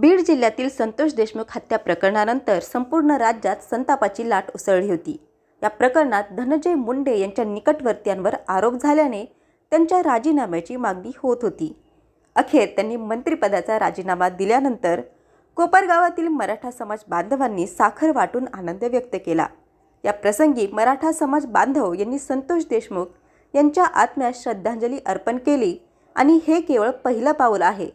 बीड जिल्ह्यातील संतोष देशमुख हत्या प्रकरणानंतर संपूर्ण राज्यात संतापाची लाट उसळली होती। या प्रकरणात धनंजय मुंडे यांच्या निकटवर्तीयांवर आरोप झाल्याने त्यांच्या राजीनाम्याची मागणी होत होती। अखेर त्यांनी मंत्रिपदाचा राजीनामा दिल्यानंतर कोपरगावातील मराठा समाज बांधवांनी साखर वाटून आनंद व्यक्त केला। या प्रसंगी मराठा समाज बांधव यांनी संतोष देशमुख यांच्या आत्म्यास श्रद्धांजली अर्पण केली आणि हे केवळ पहिलं पाऊल आहे।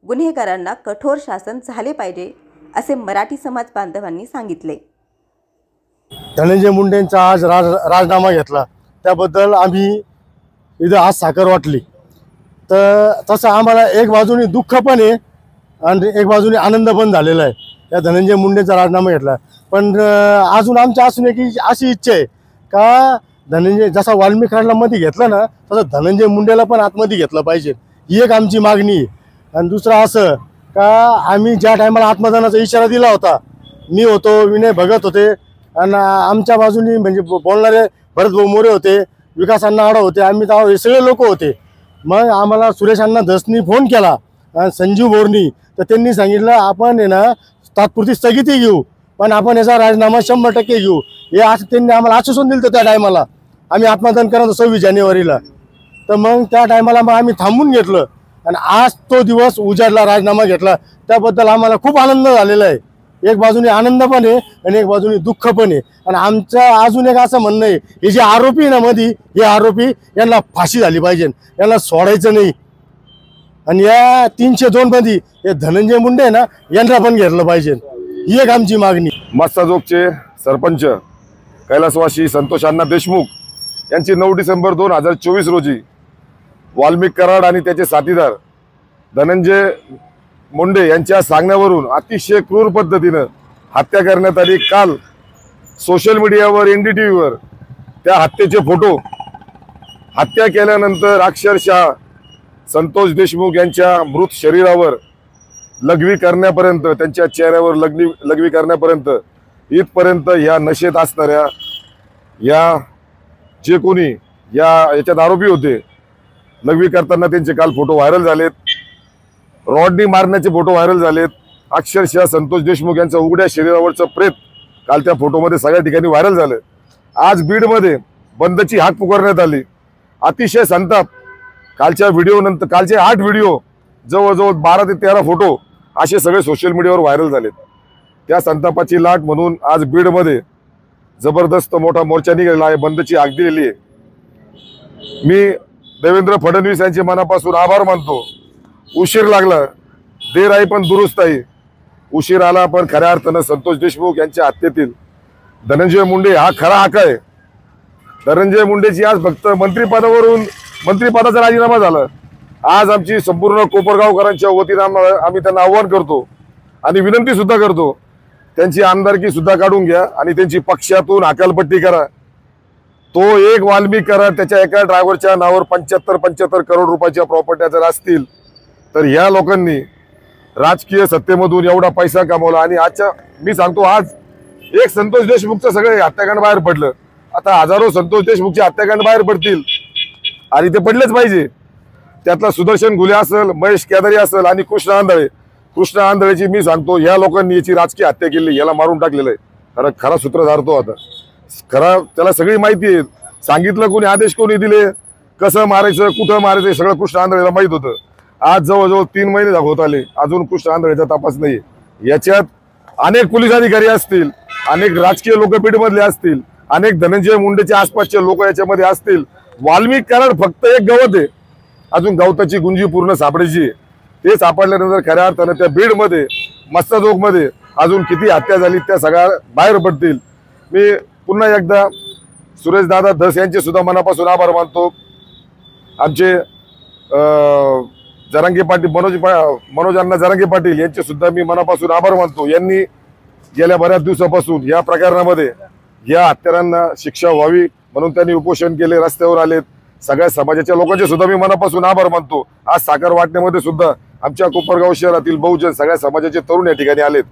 गुन्हेगारांना कठोर शासन झाले पाहिजे असे मराठी समाज बांधवांनी सांगितले। धनंजय मुंडेंचा आज राजीनामा घेतला त्याबद्दल आम्ही इथं आज साखर वाटली। तर तसं आम्हाला एक बाजूने दुःख पण आहे आणि एक बाजूने आनंद पण झालेला आहे या धनंजय मुंडेंचा राजीनामा घेतला। पण अजून आमच्या असून एक अशी इच्छा आहे का धनंजय जसा वाल्मिकांना मध्ये घेतला ना तसं धनंजय मुंडेला पण आतमध्ये घेतलं पाहिजे, ही एक आमची मागणी आहे। आणि दुसरं असं का आम्ही ज्या टायमाला आत्मदानाचा इशारा दिला होता, मी होतो, विनय भगत होते आणि आमच्या बाजूनी म्हणजे बोलणारे भरतभाऊ मोरे होते, विकास अण्णा आडा होते, आम्ही तर हे सगळे लोक होते। मग आम्हाला सुरेश अण्णा धसनी फोन केला आणि संजीव बोरनी, तर त्यांनी सांगितलं आपण आहे ना तात्पुरती स्थगिती घेऊ पण आपण याचा राजीनामा 100% घेऊ, हे असं त्यांनी आम्हाला आश्वासन दिलं त्या टायमाला। आम्ही आत्मदान करायचं 26 जानेवारीला, तर मग त्या टायमाला मग आम्ही थांबून घेतलं आणि आज तो दिवस उजाडला, राजीनामा घेतला, त्याबद्दल आम्हाला खूप आनंद झालेला आहे। एक बाजूने आनंद पण आहे आणि एक बाजूने दुःख पण आहे। आणि आमचं अजून एक असं म्हणणं आहे, हे जे आरोपी ना मध्ये, हे आरोपी यांना फाशी झाली पाहिजे, यांना सोडायचं नाही। आणि या 302 मध्ये हे धनंजय मुंडे ना यांना पण घेतलं पाहिजे, ही एक आमची मागणी। मस्ताजोगचे सरपंच कैलासवासी संतोष अण्णा देशमुख यांची 9 डिसेंबर 2024 रोजी वाल्मिक कराड आणि त्याचे साथीदार धनंजय मुंडे यांच्या सांगण्यावरून अतिशय क्रूर पद्धतीने हत्या करण्यात आली। काल सोशल मीडियावर NDTVवर त्या हत्येचे फोटो, हत्या केल्यानंतर अक्षरशः संतोष देशमुख यांच्या मृत शरीरावर लघवी करण्यापर्यंत, त्यांच्या चेहऱ्यावर लघवी करण्यापर्यंत इथपर्यंत या नशेत असणाऱ्या या जे कोणी याच्यात आरोपी होते, लघवी करताना त्यांचे काल फोटो व्हायरल झालेत, रॉडनी मारण्याचे फोटो व्हायरल झालेत। अक्षरशः संतोष देशमुख यांच्या उघड्या शरीरावरचं प्रेत काल त्या फोटोमध्ये सगळ्या ठिकाणी व्हायरल झालं। आज बीडमध्ये बंदची हाक पुकारण्यात आली, अतिशय संताप। कालच्या व्हिडिओ नंतर कालचे 8 व्हिडिओ, जवळजवळ 12 ते 13 फोटो असे सगळे सोशल मीडियावर व्हायरल झालेत। त्या संतापाची लाट म्हणून आज बीडमध्ये जबरदस्त मोठा मोर्चा निघालेला आहे, बंदची हाक दिलेली आहे। मी देवेंद्र फडणवीस यांचे मनापासून आभार मानतो। उशीर लागला, देर आई पण दुरुस्त आहे। उशीर आला पण खऱ्या अर्थानं संतोष देशमुख यांच्या हत्येतील धनंजय मुंडे हा खरा हक्क आहे। धनंजय मुंडेची आज फक्त मंत्रिपदाचा राजीनामा झाला। आज आमची संपूर्ण कोपरगावकरांच्या वतीने आम्ही त्यांना आव्हान करतो आणि विनंती सुद्धा करतो, त्यांची आमदारकी सुद्धा काढून घ्या आणि त्यांची पक्षातून हकालपट्टी करा। तो एक वाल्मिक करा, त्याच्या एका ड्रायव्हरच्या नावावर 75 करोड रुपयाच्या प्रॉपर्ट्या जर असतील तर ह्या लोकांनी राजकीय सत्तेमधून एवढा पैसा कमवला। आणि आजच्या मी सांगतो, आज एक संतोष देशमुखचं सगळे हत्याकांड बाहेर पडलं, आता हजारो संतोष देशमुखचे हत्याकांड बाहेर पडतील आणि ते पडलेच पाहिजे। त्यातला सुदर्शन घुले असेल, महेश केदारी असेल आणि कृष्ण आंधळेची मी सांगतो, ह्या लोकांनी याची राजकीय हत्या केली, याला मारून टाकलेलं आहे। खरा सूत्रधार तो आता खरा, त्याला सगळी माहिती आहे, सांगितलं कोणी, आदेश कोणी दिले, कसं मारायचं, कुठं मारायचं, सगळं कृष्ण आंधळेला माहित होतं। आज जवळजवळ 3 महिने होत आले, अजून कृष्ण आंधळेचा तपास नाही। याच्यात अनेक पोलीस अधिकारी असतील, अनेक राजकीय लोक बीडमधले असतील, अनेक धनंजय मुंडेच्या आसपासचे लोक याच्यामध्ये असतील। वाल्मिक कराड फक्त एक गवत आहे, अजून गवताची गुंजी पूर्ण सापडायची। ते सापडल्यानंतर खऱ्या अर्थानं त्या बीडमध्ये मस्ताजोगमध्ये अजून किती हत्या झाली त्या सगळ्या बाहेर पडतील। मी पुन्हा एकदा सुरेश दादा धस यांचे सुद्धा मनापासून आभार मानतो। आमचे जरांगे पाटील मनोज अण्णा जरांगे पाटील यांचे सुद्धा मी मनापासून आभार मानतो। यांनी गेल्या बऱ्याच दिवसापासून या प्रकरणामध्ये या हत्यारांना शिक्षा व्हावी म्हणून त्यांनी उपोषण केले, रस्त्यावर आलेत। सगळ्या समाजाच्या लोकांचे सुद्धा मी मनापासून आभार मानतो। आज साखर वाटण्यामध्ये सुद्धा आमच्या कोपरगाव शहरातील बहुजन सगळ्या समाजाचे तरुण या ठिकाणी आलेत।